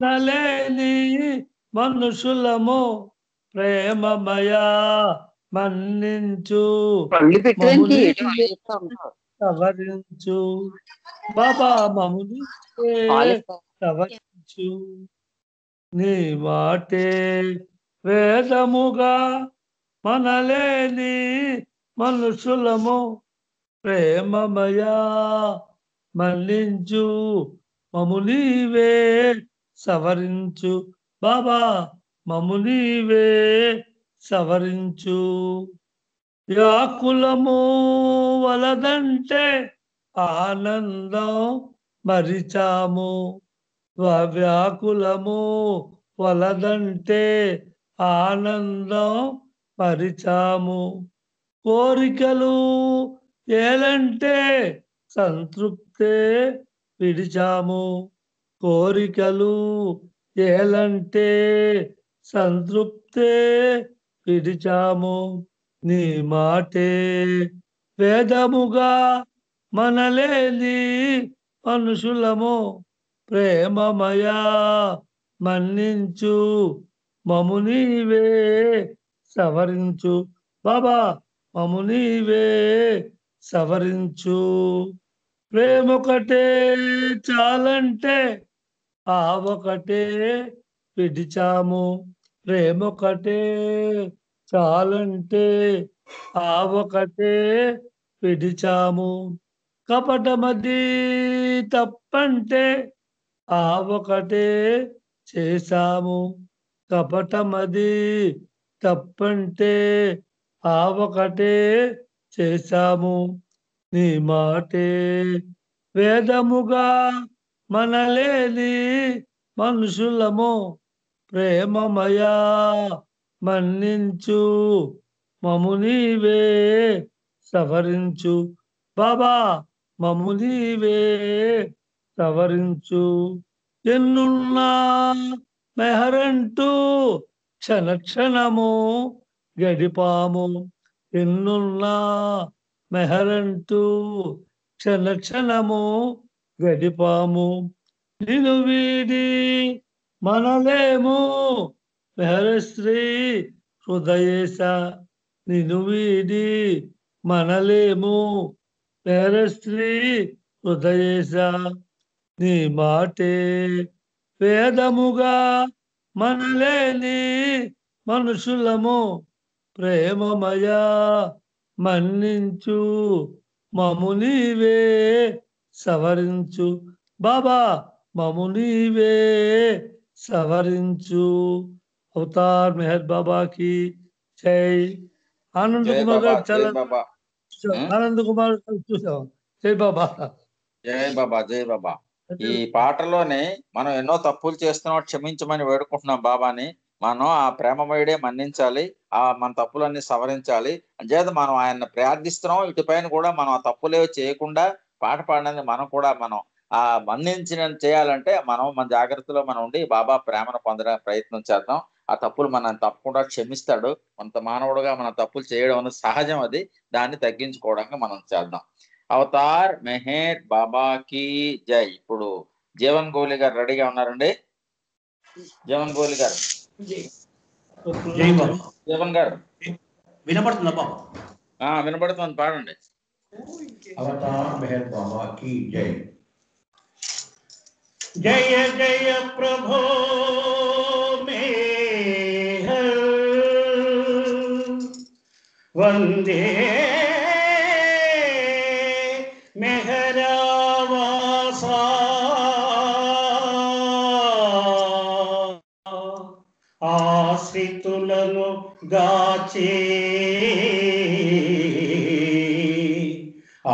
నలేని మనుషులము ప్రేమమయా మన్నించు పళ్ళు పెట్టడానికి మముని ఏటో ఆలోచిస్తా ఉంటావు. సవరించు బాబా మముని ఆలోచిస్తా. సవరించు నీ మాటే వేదముగా మనలేని మనుషులము ప్రేమమయా మన్నించు మము నీవే సవరించు బాబా మము నీవే సవరించు వ్యాకులము వలదంటే ఆనందం మరిచాము వ్యాకులము వలదంటే ఆనందం మరిచాము కోరికలు ఏలంటే సంతృప్తే విడిచాము కోరికలు ఏలంటే సంతృప్తే విడిచాము నీ మాటే వేదముగా మనలేని మనుషులము ప్రేమమయా మన్నించు మము నీవే సవరించు బాబా మము నీవే సవరించు ప్రేమొకటే చాలంటే ఆ ఒకటే విడిచాము ప్రేమొకటే చాలంటే ఆ ఒకటే విడిచాము కపటమది తప్పంటే ఆ ఒకటే చేశాము కపటమది తప్పంటే ఆ ఒకటే చేశాము నీ మాటే వేదముగా మనలేని మనుషులము ప్రేమమయా మన్నించు మము నీవే సవరించు బాబా మము నీవే సవరించు ఎన్నున్నా మెహరంటూ క్షణక్షణము గడిపాము ఎన్నున్నా మెహరంటూ క్షణక్షణము గడిపాము నిను వీడి మనలేము మెహరశ్రీ హృదయేశ నిను వీడి మనలేము మెహరశ్రీ హృదయేశ నీ మాటే వేదముగా మనలేని మనుషులము ప్రేమమయా మన్నించు మము నీవే సవరించు బాబా మము నీవే సవరించు అవతార్ మెహర్ బాబా కి జై ఆనంద్ జై కుమార్ బాబా, గారు జై చాలా బాబా, ఆనంద్ కుమార్ గారు చూసాం జై బాబా జై బాబా, జై బాబా. ఈ పాటలోనే మనం ఎన్నో తప్పులు చేస్తున్నాం, క్షమించమని వేడుకుంటున్నాం బాబాని. మనం ఆ ప్రేమమయుడే మన్నించాలి, ఆ మన తప్పులన్నీ సవరించాలి. అంచేత మనం ఆయన ప్రార్థిస్తున్నాం. ఇటుపైన కూడా మనం ఆ తప్పులేవి చేయకుండా పాట పాడడానికి మనం కూడా ఆ మన్నించిన చేయాలంటే మనం మన జాగ్రత్తలో మనం ఉండి బాబా ప్రేమను పొందడానికి ప్రయత్నం చేద్దాం. ఆ తప్పులు మనం తప్పకుండా క్షమిస్తాడు. కొంత మానవుడుగా మన తప్పులు చేయడం అనేది సహజం, అది దాన్ని తగ్గించుకోవడానికి మనం చేద్దాం. అవతార్ మెహర్ బాబా కి జై. ఇప్పుడు జీవన్ గోలి గారు రెడీగా ఉన్నారండి. జీవన్ గోలి గారు, జై బాబా. జీవన్ గారు వినపడుతుందా బాబా? వినపడుతుంది, పాడండి. అవతార్ మెహర్ బాబా కి జై. జయ జయ ప్రభో మెహర్ వందే మెహరావాసా ఆశ్రితులను గాచే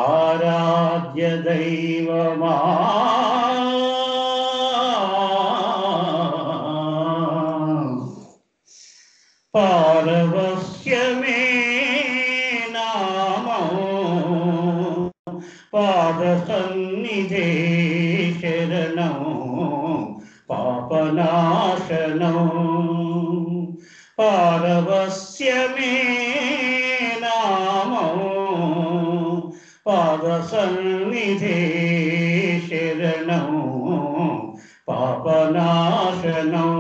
ఆరాధ్య దైవమా పారవస్యమే నామం పాద సన్నిధే శరణం పాపనాశనం పారవస్యమే నామం పాద సన్నిధే శరణం పాపనా పాపనాశనం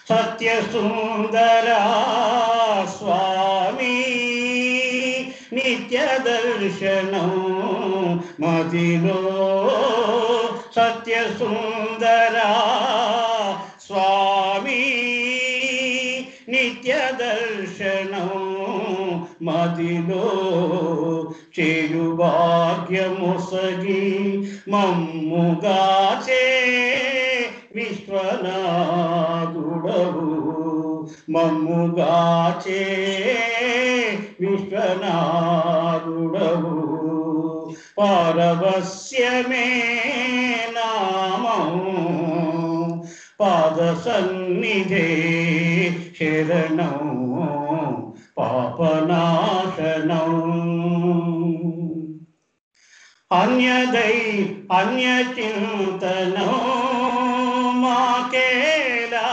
సత్య సుందరా స్వామి నిత్య దర్శనం మదిలో సత్య సుందరా స్వామి నిత్య దర్శనం మదిలో చేయు భాగ్యమొసగి మమ్ముగాచే విశ్వనాథుడవు మమ్ముగాచే విశ్వనాథుడవు పారవస్యమే నామం పాద సన్నిధే శరణం పాపనాశనం అన్యచింతనం మాకేలా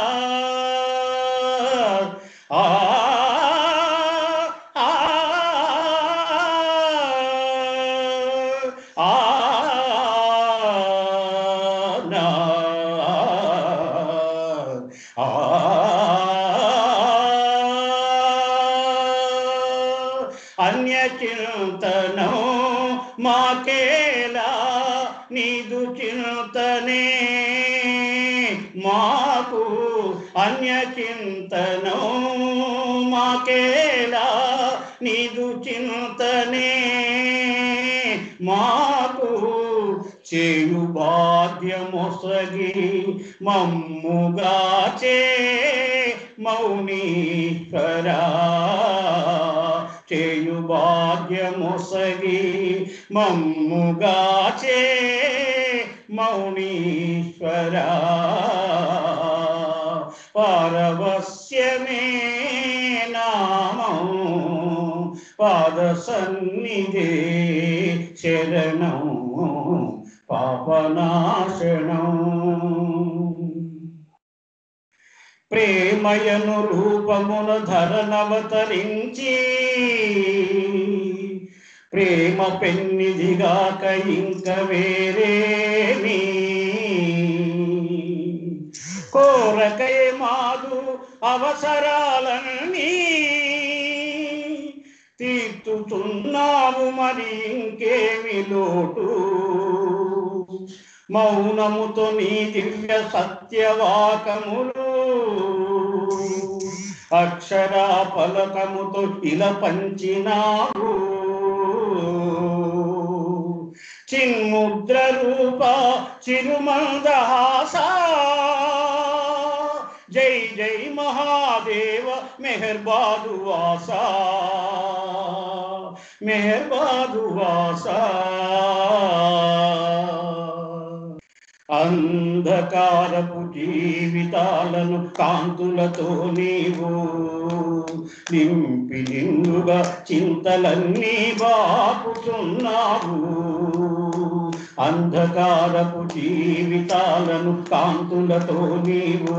అన్యచింతనం మాకేలా నీదు చింతనే మాకు అన్యచింతనం మాకేలా నీదు చింతనే మాకు చేయు భాగ్యమొసగి మమ్ముగాచే మౌనీశ్వరా చేయు భాగ్యమొసగి మమ్ముగాచే మౌనీశ్వరా పారవస్యమే నామం పాద సన్నిధే శరణం పాపనాశనం ప్రేమయను రూపమున ధరనవతరించి ప్రేమ పెన్నిదిగాక ఇంక వేరేమి కోరకై మాదు అవసరాలన్నీ తీర్చుతున్నావు మరి ఇంకేమి లోటు మౌనముతో నీ దివ్య సత్యవాకములు అక్షరా పలకముతో ఇలా పంచినావు చిన్ముద్ర రూప చిరుమందహాస జై జై మహాదేవ మెహర్బాదు వాసా మెహర్బాదు వాసా అంధకారపు జీవితాలను కాంతులతో నీవు నింపి నిండుగా చింతలన్నీ బాపుతున్నావు అంధకారపు జీవితాలను కాంతులతో నీవు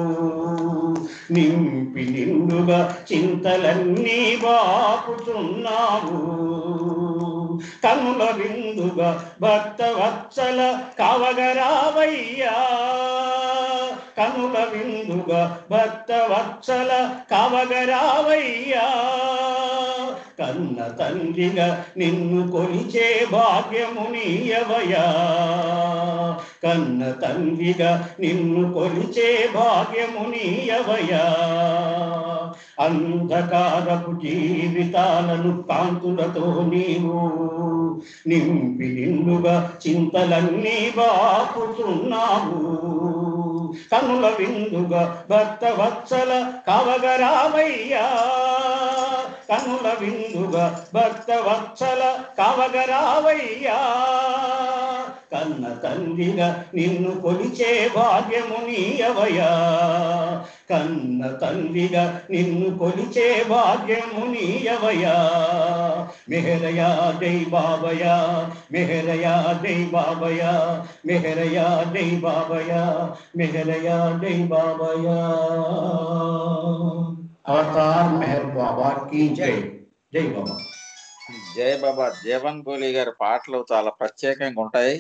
నింపి నిండుగా చింతలన్నీ బాపుతున్నావు కనుల విందుగా భక్త వత్సల కవగరావయ్యా కనుల విందుగా భక్త వత్సల కవగరావయ్యా కన్న తండ్రిగా నిన్ను కొలిచే భాగ్యము నీయవయా కన్న తండ్రిగా నిన్ను కొలిచే భాగ్యము నీయవయా అంధకారపు జీవితాలను కాంతులతో నీవు నింపి నిండుగా చింతలన్నీ బాపుతున్నావు కనుల విందుగా భక్త వత్సల కవగరావయ్యా కనుల విందుగా భక్త వత్సల కవగరావయ్యా కన్న తండ్రిగా నిన్ను కొలిచే భాగ్యము నీయవయా కన్న తండ్రిగా నిన్ను కొలిచే భాగ్యము నీయవయా మెహరయా జై బాబయా మెహరయా జై బాబయా మెహరయా జై బాబయా మెహరయా జై బాబయా अवतार मेहर बाबा की जय जय बाबा జై బాబా జీవన్ గోలి గారి పాటలు చాలా ప్రత్యేకంగా ఉంటాయి.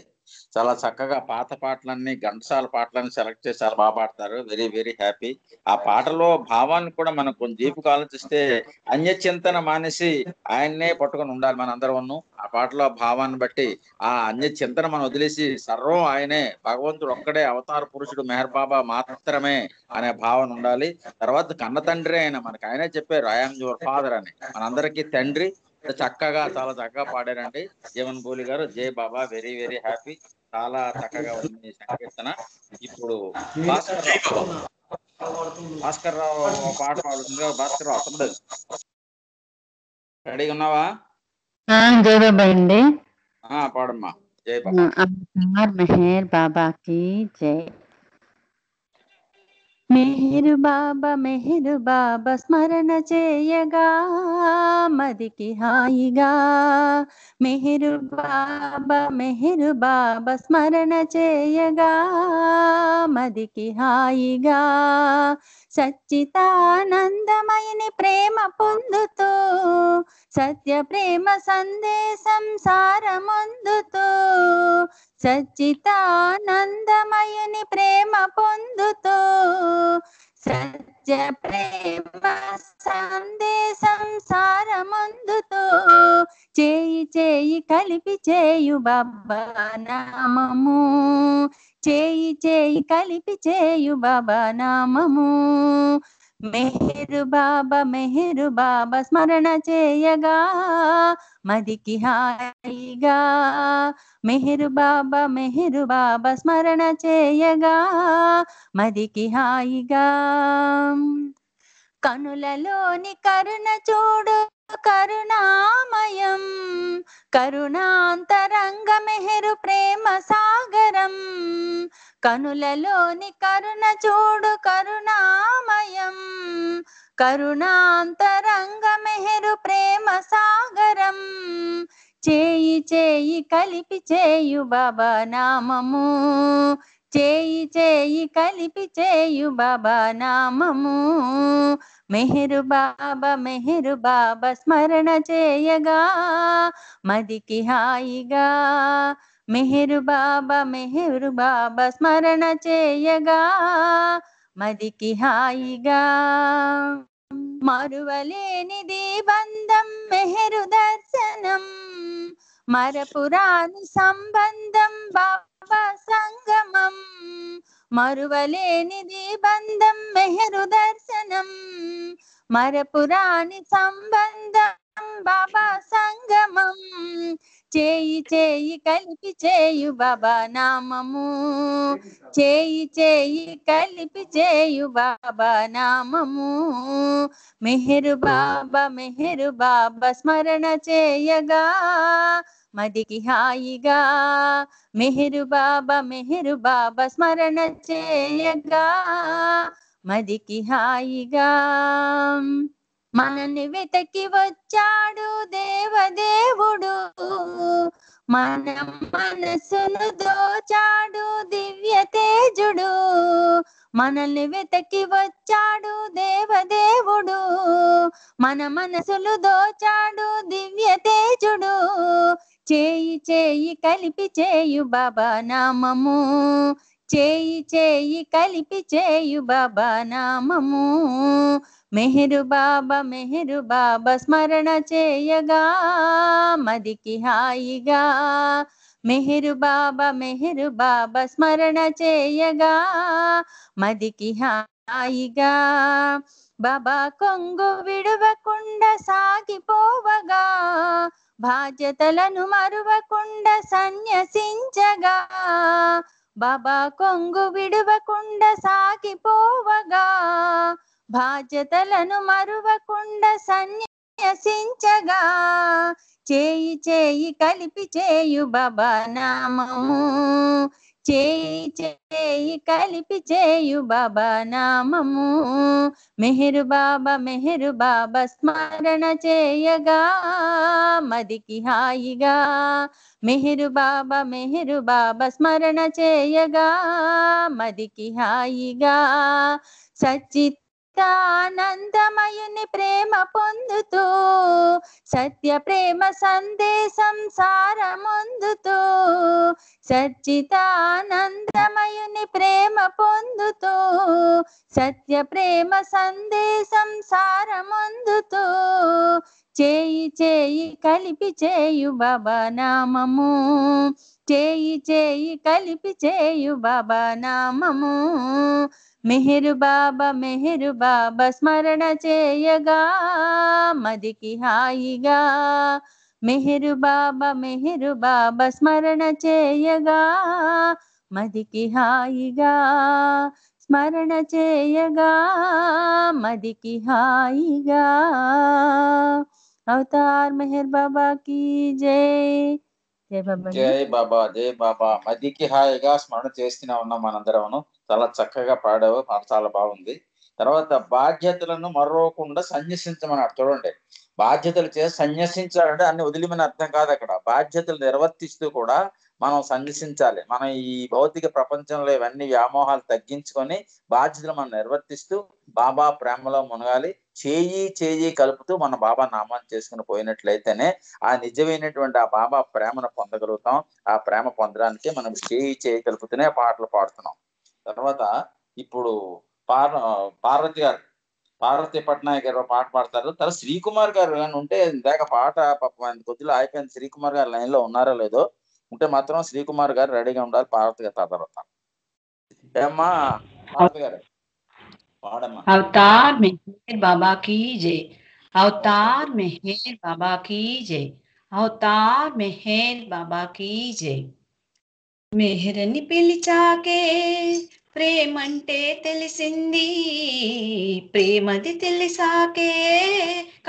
చాలా చక్కగా పాత పాటలన్నీ ఘంటసాల పాటలన్నీ సెలెక్ట్ చేసి చాలా బాగా పాడతారు. Very very happy. ఆ పాటలో భావాన్ని కూడా మనం కొంచెం డీప్గా ఆలోచిస్తే అన్య చింతన మానేసి ఆయన్నే పట్టుకొని ఉండాలి మనందరూ. ఆ పాటలో భావాన్ని బట్టి ఆ అన్య చింతన మనం వదిలేసి సర్వం ఆయనే, భగవంతుడు ఒక్కడే అవతార పురుషుడు మెహర్ బాబా మాత్రమే అనే భావన ఉండాలి. తర్వాత కన్న తండ్రి ఆయన, మనకి ఆయనే చెప్పారు ఐఎమ్ యువర్ ఫాదర్ అని, మనందరికీ తండ్రి. చక్కగా చాలా చక్కగా పాడారండి జీవన్ బోలి గారు. జై బాబా, వెరీ వెరీ హ్యాపీ. చాలా చక్కగా ఉంది మీ సంకీర్తన. ఇప్పుడు భాస్కర్ రావు ఒక పాట పాడుతుంది. భాస్కర్ రావు తమ్ముడు రెడీగా ఉన్నావా? జై బాబా అండి. పాడమ్మా. జై బాబా. అవతార్ మెహర్ బాబాకి జై. మెహరు బాబా స్మరణ చేయగా మదికి హాయిగా. మెహరు బాబా స్మరణ చేయగా మదికి హాయిగా. సచ్చితానందమయని ప్రేమ పొందుతూ సత్య ప్రేమ సందేశం సారమొందుతూ. సచ్చితానందమయని ప్రేమ పొందుతూ సత్య ప్రేమ సందేశం సారమొందుతూ. చేయి చేయి కలిపి చేయు బాబా నామము. చేయి చేయి కలిపి చేయు బాబా నామము. మెహరు బాబా స్మరణ చేయగా మదికి హాయిగా. మెహరు బాబా స్మరణ చేయగా మదికి హాయిగా. కనులలోని కరుణ చూడు కరుణామయం. కరుణాంతరంగ మెహరు ప్రేమ సాగరం. కనులలోని కరుణ చూడు కరుణామయం. కరుణాంతరంగ మెహరు ప్రేమ సాగరం. చేయి చేయి కలిపి చేయు బాబా నామము. చేయి చేయి కలిపి చేయు బాబా నామము. మెహరు బాబా స్మరణ చేయగా మదికి హాయిగా. మెహరు బాబా స్మరణ చేయగా మదికి హాయిగా. మరువలేనిది బంధం మెహరు దర్శనం. మరపురాని సంబంధం బాబా సంగమం. మరువలేనిది బంధం మెహరు దర్శనం. మరపురాని సంబంధం బాబా సంగమం. చేయి చేయి కలిపి చేయు బాబా నామము. చేయి చేయి కలిపి చేయు బాబా నామము. మెహరు బాబా స్మరణ చేయగా మదికి హాయిగా. మెహరు బాబా స్మరణ చేయగా మదికి హాయిగా. మనని వెతకి వచ్చాడు దేవదేవుడు. మన మనసును దోచాడు దివ్య తేజుడు. మనల్ని వెతకి వచ్చాడు దేవదేవుడు. మన మనసులు దోచాడు దివ్య తేజుడు. చేయి చేయి కలిపి చేయు బాబా నామము. చేయి చేయి కలిపి చేయు బాబా నామము. మెహరు బాబా స్మరణ చేయగా మదికి హాయిగా. మెహరు బాబా స్మరణ చేయగా మదికి హాయిగా. బాబా కొంగు విడవకుండా సాగిపోవగా. బాధ్యతలను మరువకుండా సన్యసించగా. బాబా కొంగు విడవకుండా సాగిపోవగా. బాధ్యతలను మరువకుండా సన్యసించగా. చేయి చేయి కలిపి చేయు బాబా నామము. చేయి చేయి కలిపి చేయు బాబా నామము. మెహరు బాబా స్మరణ చేయగా మదికి హాయిగా. మెహరు బాబా స్మరణ చేయగా మదికి హాయిగా. సచ్చిత్ సచ్చిదానందమయుని ప్రేమ పొందుతూ సత్య ప్రేమ సందేశం సారమొందుతూ సచ్చిదానందమయుని ప్రేమ పొందుతూ సత్య ప్రేమ సందేశం సారమొందుతూ చేయి చేయి కలిపి చేయు బాబా నామము చేయి చేయి కలిపి చేయు బాబా నామము మెహరు బాబా స్మరణ చేయగా మదికి హాయిగా మెహరు బాబా స్మరణ చేయగా మదికి హాయిగా స్మరణ చేయగా మదికి హాయిగా అవతార్ మెహర్ బాబా की జై జై బాబా జై బాబా జై బాబా. మదికి హాయిగా స్మరణ చేస్తూనే ఉన్నాం మనందరం. చాలా చక్కగా పాడావు, చాలా బాగుంది. తర్వాత బాధ్యతలను మరవకుండా సన్యసించమన్నాడు. చూడండి, బాధ్యతలు చేసి సన్యసించాలంటే అన్ని వదిలిమని అర్థం కాదు. అక్కడ బాధ్యతలు నిర్వర్తిస్తూ కూడా మనం సన్యసించాలి. మనం ఈ భౌతిక ప్రపంచంలో ఇవన్నీ వ్యామోహాలు తగ్గించుకొని బాధ్యతలు మనం నిర్వర్తిస్తూ బాబా ప్రేమలో మునగాలి. చేయి చేయి కలుపుతూ మన బాబా నామాన్ని చేసుకుని పోయినట్లయితేనే ఆ నిజమైనటువంటి ఆ బాబా ప్రేమను పొందగలుగుతాం. ఆ ప్రేమ పొందడానికి మనం చేయి చేయి కలుపుతూనే పాటలు పాడుతున్నాం. తర్వాత ఇప్పుడు పార్వతి పట్నాయక్ గారు పాట పాడతారు. తర్వాత శ్రీకుమార్ గారు ఏమైనా ఉంటే ఇందాక పాట కొద్దిలో అయిపోయింది. శ్రీకుమార్ గారు లైన్ లో ఉన్నారో లేదో, ఉంటే మాత్రం శ్రీకుమార్ గారు రెడీగా ఉండాలి. పార్వతి గారు తర్వాత ఏమ్మా పార్వతి గారు పాడమ్మా. अवतार मेहर बाबा की जय, अवतार मेहर बाबा की जय, अवतार मेहर बाबा की जय. మెహరని పిలిచాకే ప్రేమంటే తెలిసింది, ప్రేమది తెలిసాకే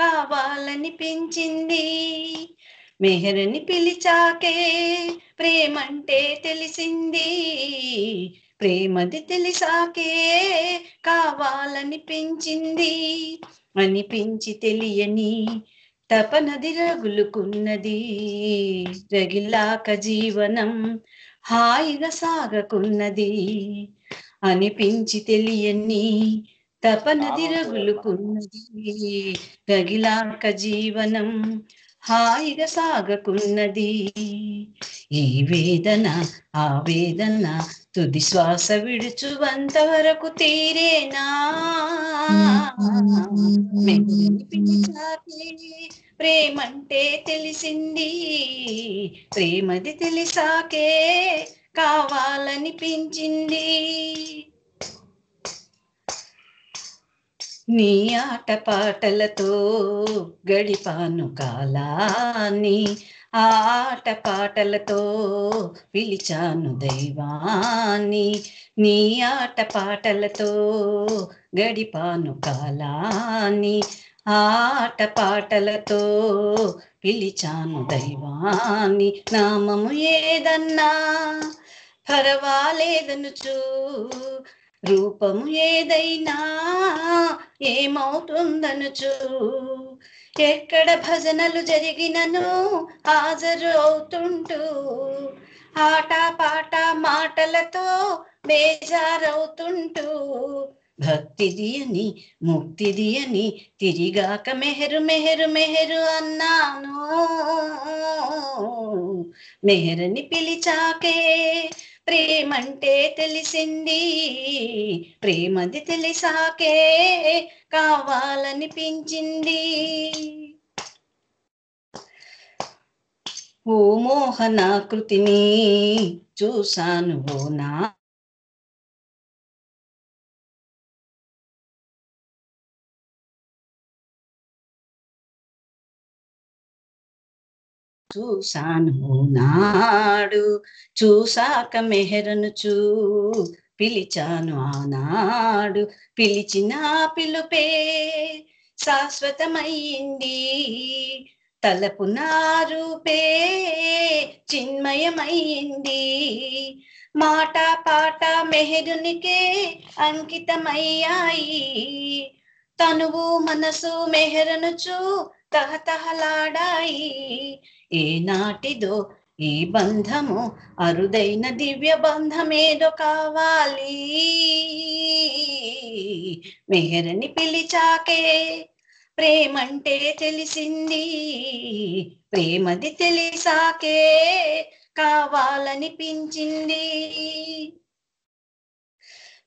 కావాలనిపించింది. మెహరని పిలిచాకే ప్రేమంటే తెలిసింది, ప్రేమది తెలిసాకే కావాలనిపించింది. అనిపించి తెలియని తపనది రగులుకున్నది, రగిలాక జీవనం హాయిగా సాగకున్నది. అనిపించి తెలియని తపనది రగులుకున్నది, రగిలాక జీవనం హాయిగా సాగకున్నది. ఈ వేదన ఆ వేదన తుది శ్వాస విడుచువంత వరకు తీరేనా. ప్రేమంటే తెలిసింది, ప్రేమది తెలిసాకే కావాలనిపించింది. నీ ఆట పాటలతో గడిపాను కాలాన్ని, ఆ ఆట పాటలతో పిలిచాను దైవాన్ని. నీ ఆట పాటలతో గడిపాను కాలాన్ని, ఆట పాటలతో పిలిచాను దైవాన్ని. నామము ఏదన్నా పర్వాలేదనుచు, రూపము ఏదైనా ఏమవుతుందనుచు, ఎక్కడ భజనలు జరిగినను హాజరు అవుతుంటూ, ఆట పాట మాటలతో బేజారవుతుంటూ, భక్తిది అని ముక్తిది అని తిరిగాక మెహరు మెహరు మెహరు అన్నాను. మెహరని పిలిచాకే ప్రేమంటే తెలిసింది, ప్రేమది తెలిసాకే కావాలనిపించింది. ఓ మోహనాకృతిని చూశాను ఓ నా చూశాను నాడు, చూసాక మెహరను పిలిచాను ఆనాడు. పిలిచిన పిలుపే శాశ్వతమయ్యింది, తలపు నా రూపే చిన్మయమయ్యింది. మాట పాట మెహరునికే అంకితమయ్యాయి, తనువు మనసు మెహరనుచు తహతహలాడాయి. ఏనాటిదో ఈ బంధము అరుదైన దివ్య బంధమేదో కావాలి. మెహరని పిలిచాకే ప్రేమంటే తెలిసింది, ప్రేమది తెలిసాకే కావాలనిపించింది.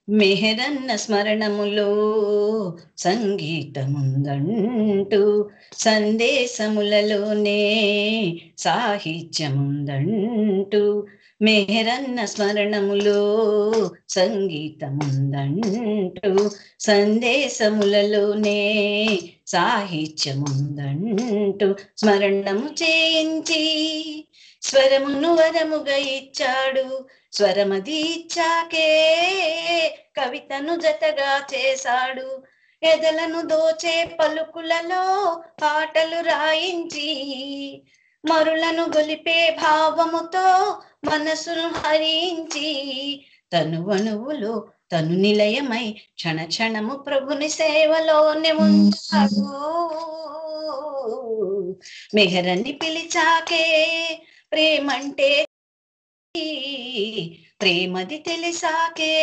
మెహరన్న స్మరణములో సంగీతముందంటూ, సందేశములలోనే సాహిత్యముందంటూ, మెహరన్న స్మరణములో సంగీతముందంటూ, సందేశములలోనే సాహిత్యముందంటూ, స్మరణము చేయించి స్వరమును వరముగా ఇచ్చాడు, స్వరమది ఇచ్చాకే కవితను జతగా చేశాడు. ఎదలను దోచే పలుకులలో పాటలు రాయించి, మరులను గొలిపే భావముతో మనసును హరించి, తనువణువులో తను నిలయమై క్షణ క్షణము ప్రభుని సేవలోనే ఉంచాడు. మెహరని పిలిచాకే ప్రేమంటే, ప్రేమది తెలిసాకే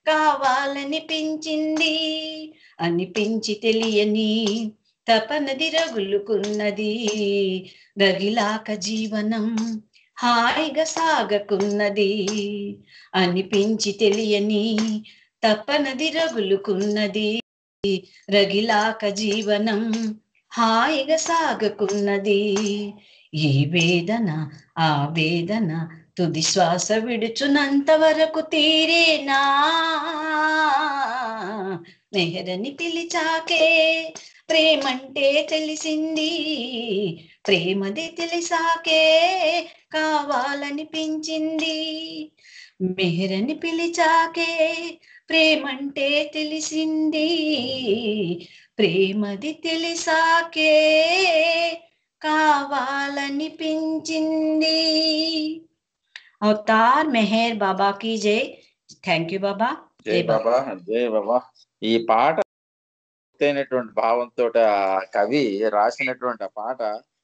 కావాలనిపించింది. అనిపించి తెలియని తపనది రగులుకున్నది, రగిలాక జీవనం హాయిగా సాగకున్నది. అనిపించి తెలియని తపనది రగులుకున్నది, రగిలాక జీవనం హాయిగా సాగకున్నది. ఈ వేదన ఆ వేదన తుది శ్వాస విడుచునంత వరకు తీరేనా. మెహరని పిలిచాకే ప్రేమంటే తెలిసింది, ప్రేమది తెలిసాకే కావాలనిపించింది. మెహరని పిలిచాకే ప్రేమంటే తెలిసింది, ప్రేమది తెలిసాకే కావాలనిపించింది. అవతార్ మెహర్ బాబా की जय. థ్యాంక్ యూ బాబా. జై బాబా, జై బాబా. ఈ పాట అయినటువంటి భావంతో కవి రాసినటువంటి ఆ పాట,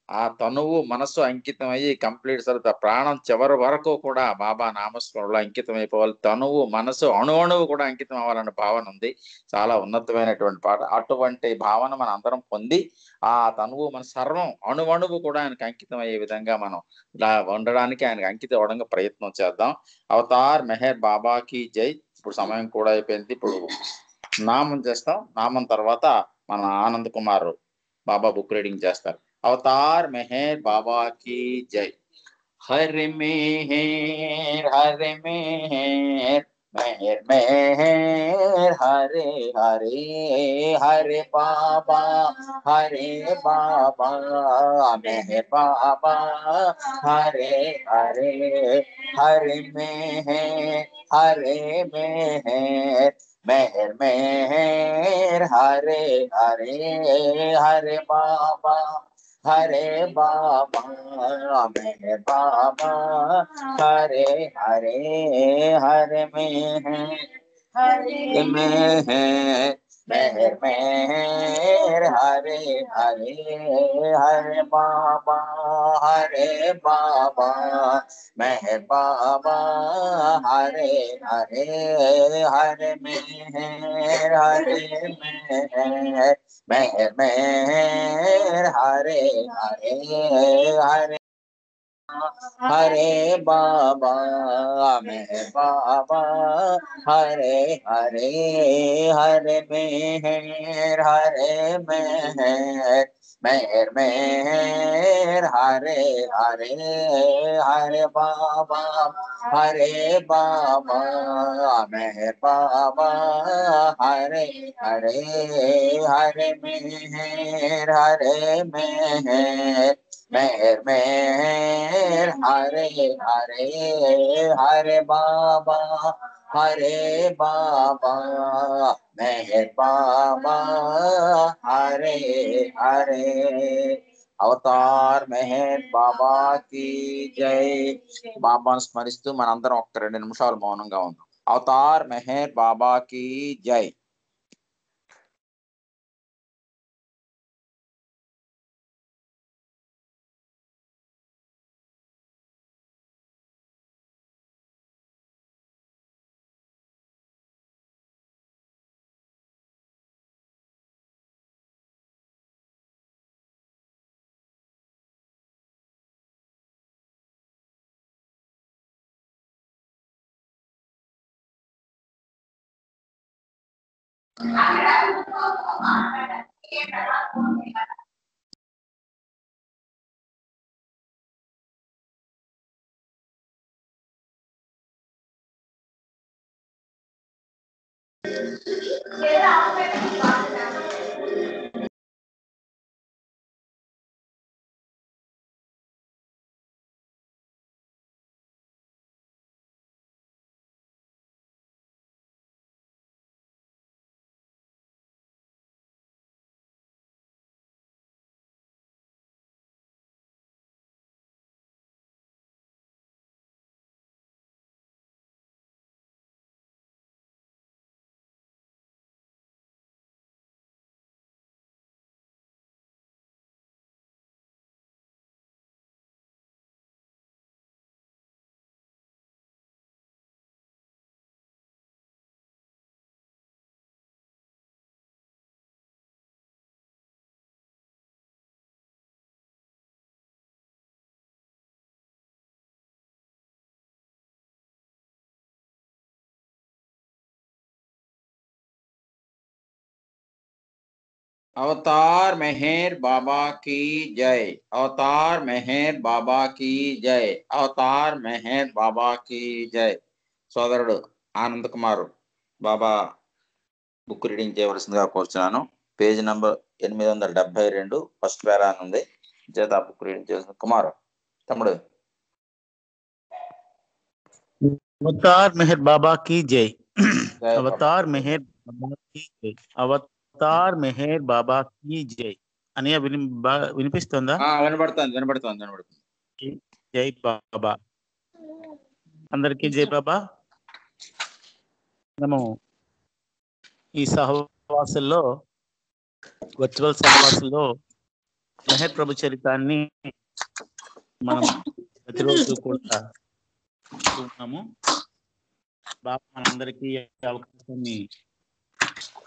ఆ తనువు మనస్సు అంకితం అయ్యి కంప్లీట్ తర్వాత ప్రాణం చివరి వరకు కూడా బాబా నామస్మరణలో అంకితం అయిపోవాలి. తనువు మనసు అణువు కూడా అంకితం అవ్వాలన్న భావన ఉంది. చాలా ఉన్నతమైనటువంటి పాట. అటువంటి భావన మన అందరం పొంది ఆ తనువు మన సర్వం అణువు కూడా ఆయనకు అంకితం అయ్యే విధంగా మనం ఇలా ఉండడానికి ఆయనకు అంకితం అవ్వడానికి ప్రయత్నం చేద్దాం. అవతార్ మెహర్ బాబాకి జై. ఇప్పుడు సమయం కూడా అయిపోయింది. ఇప్పుడు నామం చేస్తాం. నామం తర్వాత మన ఆనంద్ కుమార్ బాబా బుక్ రీడింగ్ చేస్తారు. అవతార్ మెహర్ బాబా की जय. हरे मेहर हरे मेहर, मेहर मेहर हरे हरे, हरे बाबा मेहर बाबा हरे हरे, हरे मेहर मेहर मेहर हरे हरे, हरे बाबा मेहर बाबा हरे हरे, हरे मेहर मेहर मेहर हरे हरे, हरे बाबा मेहर बाबा हरे हरे, हरे मेहर मेहर मेहर हरे हरे, हरे हरे बाबा मेहर बाबा हरे हरे, हरे मेहर मेहर मेहर हरे हरे, हरे बाबा मेहर बाबा हरे हरे, हरे मेहर मेहर मेहर हरे हरे, हरे बाबा मेहर बाबा हरे हरे. అవతార్ మెహర్ బాబా की జై. బాబాను స్మరిస్తూ మనందరం ఒక్క 2 నిమిషాలు మౌనంగా ఉందాం. అవతార్ మెహర్ బాబా की జై. अवतार मेहर बाबा की जय। अवतार मेहर बाबा की जय। अवतार मेहर बाबा की जय। సోదరుడు ఆనంద్ కుమార్ బాబా బుక్ రీడింగ్ చేయవలసిందిగా కోరుచున్నాను. పేజ్ నంబర్ 872 ఫస్ట్ పేరా అని ఉంది. చేత బుక్ రీడింగ్ చేసిన కుమార్ తమ్ముడు. अवतार मेहर बाबा की जय। జై బాబా. अवतार मेहर बाबा की जय। अवतार मेहर बाबा की जय అని వినిపిస్తుందా? వినబడుతుంది. జై బాబా. అందరికీ జై బాబా. మనము ఈ సహవాసుల్లో వర్చువల్ సహవాసుల్లో మెహర్ ప్రభు చరితాన్ని మనం ప్రతిరోజు కూడా ఉన్నాము. బాబా మనందరికీ అవకాశాన్ని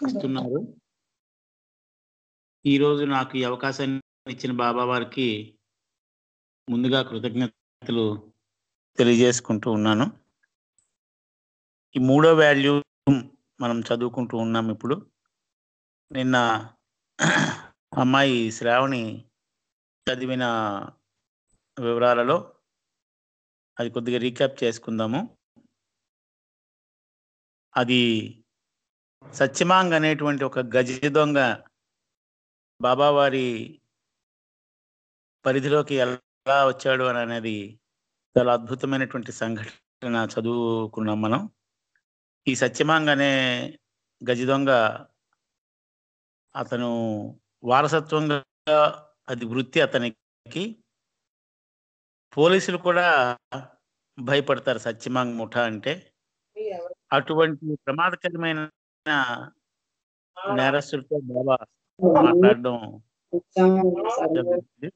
ఇస్తున్నారు. ఈరోజు నాకు ఈ అవకాశాన్ని ఇచ్చిన బాబా వారికి ముందుగా కృతజ్ఞతలు తెలియజేసుకుంటూ ఉన్నాను. ఈ 3వ వాల్యూమ్ మనం చదువుకుంటూ ఉన్నాం. ఇప్పుడు నిన్న అమ్మాయి శ్రావణి చదివిన వివరాలలో అది కొద్దిగా రీక్యాప్ చేసుకుందాము. అది సత్యమాంగ్ అనేటువంటి ఒక గజ దొంగ బాబావారి పరిధిలోకి ఎలా వచ్చాడు అని అనేది చాలా అద్భుతమైనటువంటి సంఘటన చదువుకున్నాం మనం. ఈ సత్యమాంగ్ అనే గజ దొంగ అతను వారసత్వంగా అది వృత్తి అతనికి. పోలీసులు కూడా భయపడతారు సత్యమాంగ్ ముఠా అంటే. అటువంటి ప్రమాదకరమైన నేరస్తులతో బాబా మాట్లాడడం జరుగుతుంది.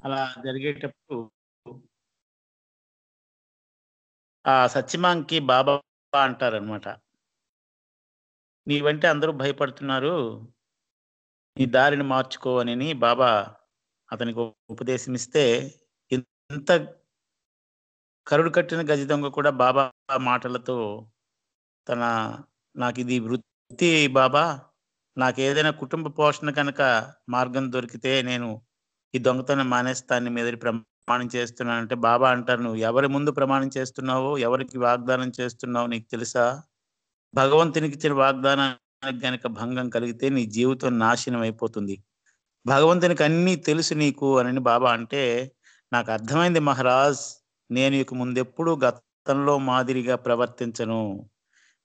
అలా జరిగేటప్పుడు ఆ సత్యమాంగ్కి బాబా అంటారనమాట, నీవంటే అందరూ భయపడుతున్నారు, నీ దారిని మార్చుకో అని బాబా అతనికి ఉపదేశం ఇస్తే, ఇంత కరుడు కట్టిన గజ దొంగ కూడా బాబా మాటలతో నాకు ఇది వృత్తి బాబా, నాకు ఏదైనా కుటుంబ పోషణ కనుక మార్గం దొరికితే నేను ఈ దొంగతనం మానేస్తాన్ని మీద ప్రమాణం చేస్తున్నానంటే బాబా అంటారు, నువ్వు ఎవరి ముందు ప్రమాణం చేస్తున్నావో, ఎవరికి వాగ్దానం చేస్తున్నావో నీకు తెలుసా? భగవంతునికి ఇచ్చిన వాగ్దానానికి గనక భంగం కలిగితే నీ జీవితం నాశనం అయిపోతుంది. భగవంతునికి అన్నీ తెలుసు నీకు అని బాబా అంటే, నాకు అర్థమైంది మహారాజ్, నేను ఇక ముందెప్పుడు గతంలో మాదిరిగా ప్రవర్తించను,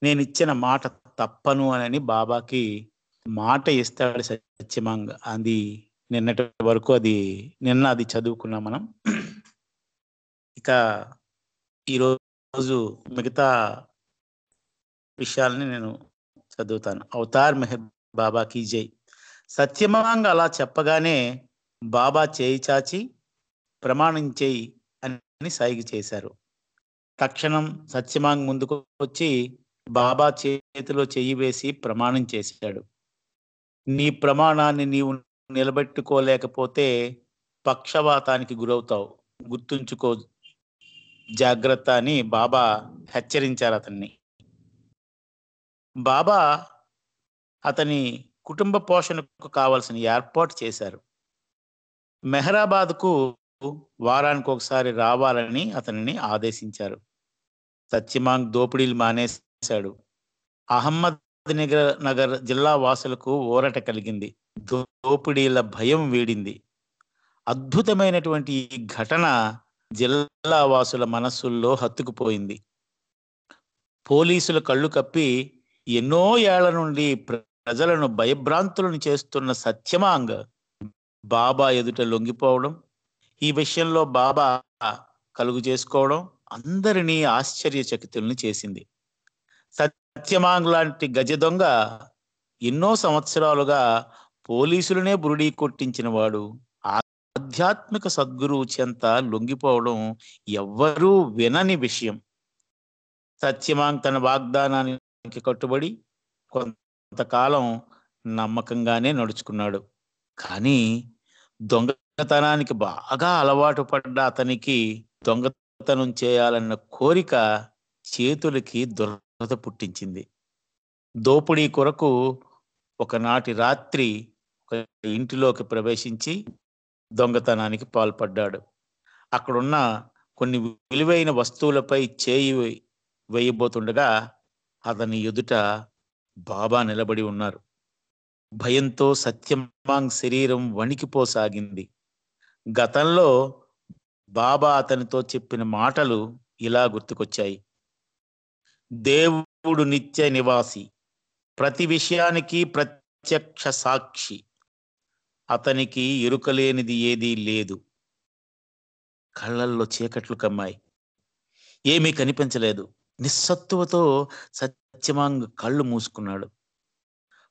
నేను ఇచ్చిన మాట తప్పను అని బాబాకి మాట ఇస్తాడు సత్యమాంగ్. అది నిన్నటి వరకు నిన్న అది చదువుకున్నాం మనం. ఇక ఈరోజు మిగతా విషయాలని నేను చదువుతాను. అవతార్ మెహర్ బాబాకి జై. సత్యమాంగ్ అలా చెప్పగానే బాబా చేయి చాచి ప్రమాణం చేయి అని సైగ చేశారు. తక్షణం సత్యమాంగ్ ముందుకు వచ్చి బాబా చేతిలో చెయ్యి వేసి ప్రమాణం చేశాడు. నీ ప్రమాణాన్ని నీవు నిలబెట్టుకోలేకపోతే పక్షవాతానికి గురవుతావు, గుర్తుంచుకో, జాగ్రత్త అని బాబా హెచ్చరించారు అతన్ని. బాబా అతని కుటుంబ పోషణకు కావలసిన ఏర్పాటు చేశారు. మెహరాబాద్కు వారానికి ఒకసారి రావాలని అతనిని ఆదేశించారు. సత్యమాంగ్ దోపిడీలు మానేశాడు. అహ్మద్ నగర్ జిల్లా వాసులకు ఊరట కలిగింది. దోపిడీల భయం వీడింది. అద్భుతమైనటువంటి ఈ ఘటన జిల్లా వాసుల మనస్సుల్లో హత్తుకుపోయింది. పోలీసుల కళ్ళు కప్పి ఎన్నో ఏళ్ల నుండి ప్రజలను భయభ్రాంతులను చేస్తున్న సత్యమాంగ్ బాబా ఎదుట లొంగిపోవడం, ఈ విషయంలో బాబా కలుగు చేసుకోవడం అందరినీ ఆశ్చర్యచకితుల్ని చేసింది. సత్యమాంగ్ లాంటి గజ దొంగ ఎన్నో సంవత్సరాలుగా పోలీసులనే బురుడీ కొట్టించిన వాడు ఆధ్యాత్మిక సద్గురువు చెంత లొంగిపోవడం ఎవ్వరూ వినని విషయం. సత్యమాంగ్ తన వాగ్దానానికి కట్టుబడి కొంతకాలం నమ్మకంగానే నడుచుకున్నాడు. కానీ దొంగతనానికి బాగా అలవాటు పడ్డ అతనికి దొంగతనం చేయాలన్న కోరిక చేతులకి దురద పుట్టించింది. దోపిడీ కొరకు ఒకనాటి రాత్రి ఒక ఇంటిలోకి ప్రవేశించి దొంగతనానికి పాల్పడ్డాడు. అక్కడున్న కొన్ని విలువైన వస్తువులపై చేయి వేయబోతుండగా అతని ఎదుట బాబా నిలబడి ఉన్నారు. భయంతో సత్యమాంగ్ శరీరం వణికిపోసాగింది. గతంలో బాబా అతనితో చెప్పిన మాటలు ఇలా గుర్తుకొచ్చాయి. దేవుడు నిత్య నివాసి, ప్రతి విషయానికి ప్రత్యక్ష సాక్షి, అతనికి ఎరుకలేనిది ఏదీ లేదు. కళ్ళల్లో చీకట్లు కమ్మాయి. ఏమీ కనిపించలేదు. నిస్సత్తువతో సత్యమాంగ్ కళ్ళు మూసుకున్నాడు.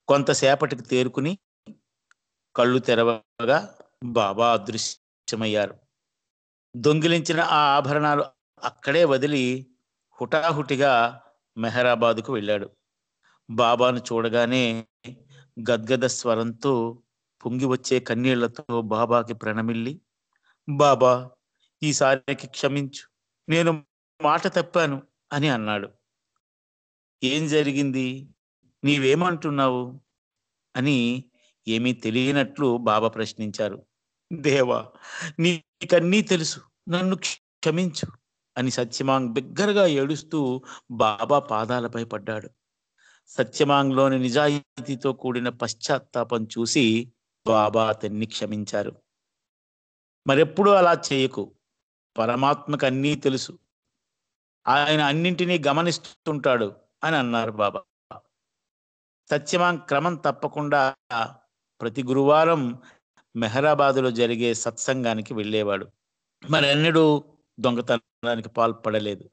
కొంతసేపటికి తేరుకుని కళ్ళు తెరవగా బాబా అదృశ్యమయ్యారు. దొంగిలించిన ఆ ఆభరణాలు అక్కడే వదిలి హుటాహుటిగా మెహరాబాదుకు వెళ్ళాడు. బాబాను చూడగానే గద్గద స్వరంతో పొంగి వచ్చే కన్నీళ్లతో బాబాకి ప్రణమిల్లి, బాబా ఈసారికి క్షమించు, నేను మాట తప్పాను అని అన్నాడు. ఏం జరిగింది, నీవేమంటున్నావు అని ఏమీ తెలియనట్లు బాబా ప్రశ్నించారు. దేవా, నీకన్నీ తెలుసు, నన్ను క్షమించు అని సత్యమాంగ్ బిగ్గరగా ఏడుస్తూ బాబా పాదాలపై పడ్డాడు. సత్యమాంగ్లోని నిజాయితీతో కూడిన పశ్చాత్తాపం చూసి బాబా అతన్ని క్షమించారు. మరెప్పుడు అలా చేయకు, పరమాత్మకు అన్నీ తెలుసు, ఆయన అన్నింటినీ గమనిస్తుంటాడు అని అన్నారు బాబా. సత్యమాంగ్ క్రమం తప్పకుండా ప్రతి గురువారం మెహరాబాదులో జరిగే సత్సంగానికి వెళ్ళేవాడు. మరెన్నడూ దొంగతనానికి పాల్పడలేదు.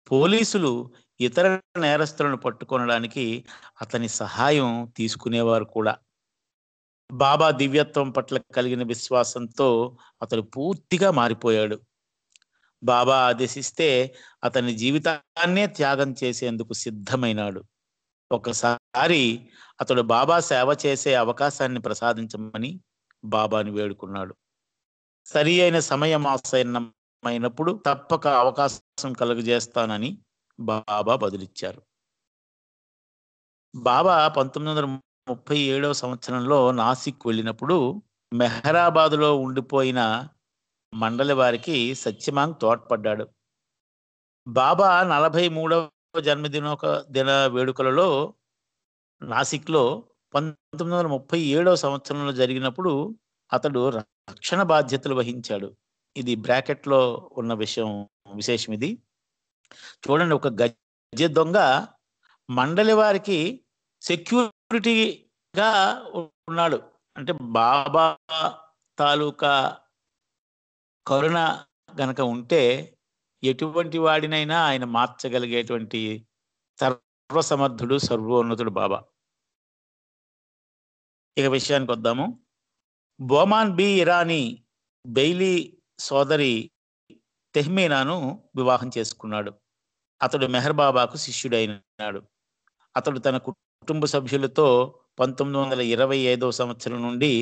పోలీసులు ఇతర నేరస్తులను పట్టుకొనడానికి అతని సహాయం తీసుకునేవారు కూడా. బాబా దివ్యత్వం పట్ల కలిగిన విశ్వాసంతో అతడు పూర్తిగా మారిపోయాడు. బాబా ఆదేశిస్తే అతని జీవితాన్నే త్యాగం చేసేందుకు సిద్ధమైనాడు. ఒకసారి అతడు బాబా సేవ చేసే అవకాశాన్ని ప్రసాదించమని బాబాని వేడుకున్నాడు. సరి అయిన సమయం ఆసన్నమైనప్పుడు తప్పక అవకాశం కలుగజేస్తానని బాబా బదులిచ్చారు. బాబా 1937వ సంవత్సరంలో నాసిక్ వెళ్ళినప్పుడు మెహరాబాదులో ఉండిపోయిన మండలి వారికి సత్యమాంగ్ తోడ్పడ్డాడు. బాబా 43వ జన్మదిన వేడుకలలో నాసిక్లో 1937వ సంవత్సరంలో జరిగినప్పుడు అతడు రక్షణ బాధ్యతలు వహించాడు. ఇది బ్రాకెట్లో ఉన్న విశేషం ఇది. చూడండి, ఒక గజ దొంగ మండలి వారికి సెక్యూరిటీగా ఉన్నాడు. అంటే బాబా తాలూకా కరుణ గనక ఉంటే ఎటువంటి వాడినైనా ఆయన మార్చగలిగేటువంటి సర్వసమర్థుడు, సర్వోన్నతుడు బాబా. ఇక విషయానికి వద్దాము. బోమాన్ బి ఇరానీ బెయిలీ సోదరి తెహ్మీనాను వివాహం చేసుకున్నాడు. అతడు మెహర్ బాబాకు శిష్యుడైనాడు. అతడు తన కుటుంబ సభ్యులతో 1925వ సంవత్సరం నుండి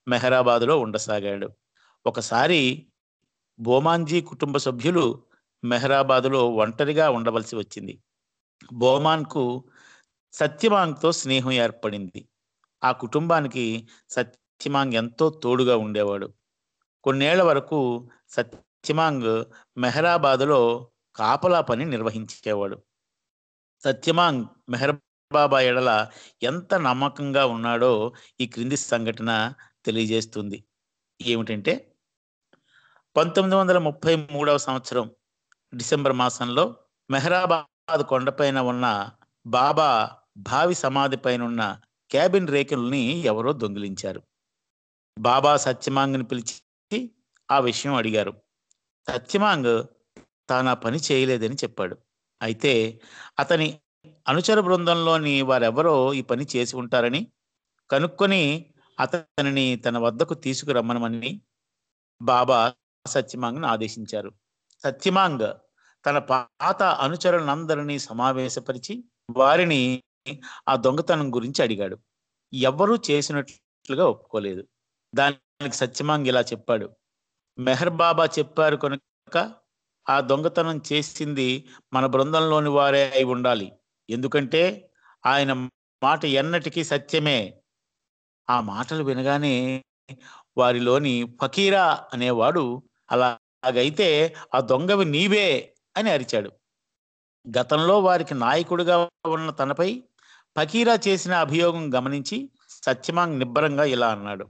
మెహరాబాదులో ఉండసాగాడు. ఒకసారి బోమాన్జీ కుటుంబ సభ్యులు మెహరాబాదులో ఒంటరిగా ఉండవలసి వచ్చింది. బోమాన్కు సత్యమాంగ్తో స్నేహం ఏర్పడింది. ఆ కుటుంబానికి సత్యమాంగ్ ఎంతో తోడుగా ఉండేవాడు. కొన్నేళ్ల వరకు సత్యమాంగ్ మెహరాబాదులో కాపలా పని నిర్వహించేవాడు. సత్యమాంగ్ మెహర్ బాబా ఎడల ఎంత నమ్మకంగా ఉన్నాడో ఈ క్రింది సంఘటన తెలియజేస్తుంది. ఏమిటంటే 1933 సంవత్సరం డిసెంబర్ మాసంలో మెహరాబాద్ కొండపైన ఉన్న బాబా భావి సమాధి పైన ఉన్న క్యాబిన్ రేకుల్ని ఎవరో దొంగిలించారు. బాబా సత్యమాంగ్ని పిలిచి ఆ విషయం అడిగారు. సత్యమాంగ్ తాను ఆ పని చేయలేదని చెప్పాడు. అయితే అతని అనుచర బృందంలోని వారెవరో ఈ పని చేసి ఉంటారని కనుక్కొని అతనిని తన వద్దకు తీసుకురమ్మనమని బాబా సత్యమాంగ్ను ఆదేశించారు. సత్యమాంగ్ తన పాత అనుచరులందరినీ సమావేశపరిచి వారిని ఆ దొంగతనం గురించి అడిగాడు. ఎవ్వరూ చేసినట్లుగా ఒప్పుకోలేదు. దానికి సత్యమాంగ్ ఇలా చెప్పాడు: మెహర్ బాబా చెప్పారు కనుక ఆ దొంగతనం చేసింది మన బృందంలోని వారే అయి ఉండాలి. ఎందుకంటే ఆయన మాట ఎన్నటికీ సత్యమే. ఆ మాటలు వినగానే వారిలోని ఫకీరా అనేవాడు అలాగైతే ఆ దొంగవి నీవే అని అరిచాడు. గతంలో వారికి నాయకుడిగా ఉన్న తనపై ఫకీరా చేసిన అభియోగం గమనించి సత్యమాంగ్ నిబ్బరంగా ఇలా అన్నాడు: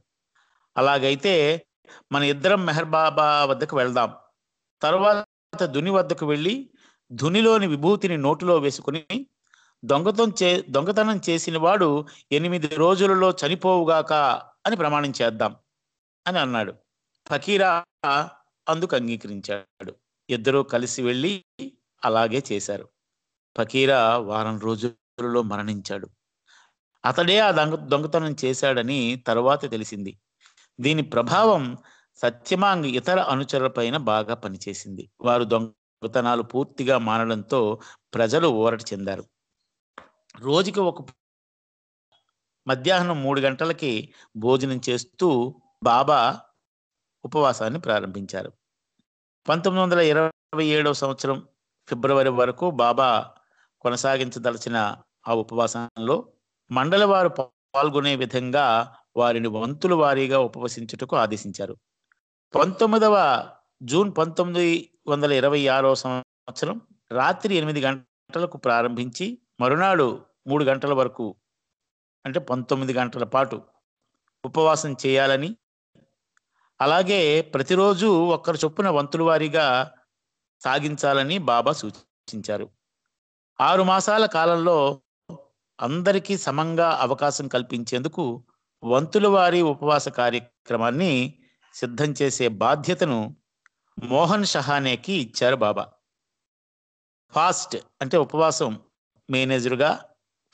అలాగైతే మన ఇద్దరం మెహర్ బాబా వద్దకు వెళ్దాం. తర్వాత ధుని వద్దకు వెళ్ళి ధునిలోని విభూతిని నోటిలో వేసుకుని దొంగతనం చేసిన వాడు 8 రోజులలో చనిపోవుగాక అని ప్రమాణం చేద్దాం అని అన్నాడు. ఫకీరా అందుకు అంగీకరించాడు. ఇద్దరూ కలిసి వెళ్ళి అలాగే చేశారు. ఫకీరా వారం రోజులలో మరణించాడు. అతడే ఆ దొంగతనం చేశాడని తరువాత తెలిసింది. దీని ప్రభావం సత్యమాంగ్ ఇతర అనుచరులపైన బాగా పనిచేసింది. వారు దొంగతనాలు పూర్తిగా మానడంతో ప్రజలు ఊరట చెందారు. రోజుకి ఒక మధ్యాహ్నం 3 గంటలకి భోజనం చేస్తూ బాబా ఉపవాసాన్ని ప్రారంభించారు. 1927 సంవత్సరం ఫిబ్రవరి వరకు బాబా కొనసాగించదలచిన ఆ ఉపవాసంలో మండలి వారు పాల్గొనే విధంగా వారిని వంతుల వారీగా ఉపవసించుటకు ఆదేశించారు. జూన్ 1926 సంవత్సరం రాత్రి 8 గంటలకు ప్రారంభించి మరునాడు 3 గంటల వరకు అంటే 19 గంటల పాటు ఉపవాసం చేయాలని, అలాగే ప్రతిరోజు ఒక్కరు చొప్పున వంతుల వారీగా సాగించాలని బాబా సూచించారు. 6 మాసాల కాలంలో అందరికీ సమంగా అవకాశం కల్పించేందుకు వంతుల వారీ ఉపవాస కార్యక్రమాన్ని సిద్ధం చేసే బాధ్యతను మోహన్ షహానేకి ఇచ్చారు బాబా. ఫాస్ట్ అంటే ఉపవాసం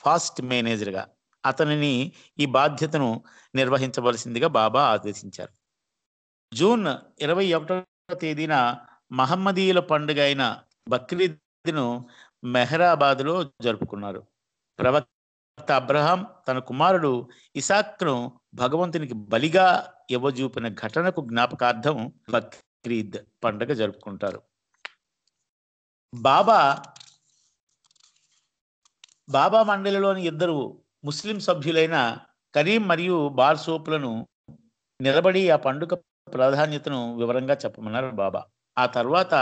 ఫాస్ట్ మేనేజర్గా అతనిని ఈ బాధ్యతను నిర్వహించవలసిందిగా బాబా ఆదేశించారు. జూన్ 21వ తేదీన మహమ్మదీయుల పండుగ అయిన బక్రీద్ను మెహరాబాద్లో జరుపుకున్నారు. ప్రవక్త అబ్రహాం తన కుమారుడు ఇసాక్ను భగవంతునికి బలిగా ఇవ్వజూపిన ఘటనకు జ్ఞాపకార్థం బక్రీద్ పండుగ జరుపుకుంటారు. బాబా మండలిలోని 2 ముస్లిం సభ్యులైన కరీం మరియు బార్సోపులను నిలబడి ఆ పండుగ ప్రాధాన్యతను వివరంగా చెప్పమన్నారు బాబా. ఆ తర్వాత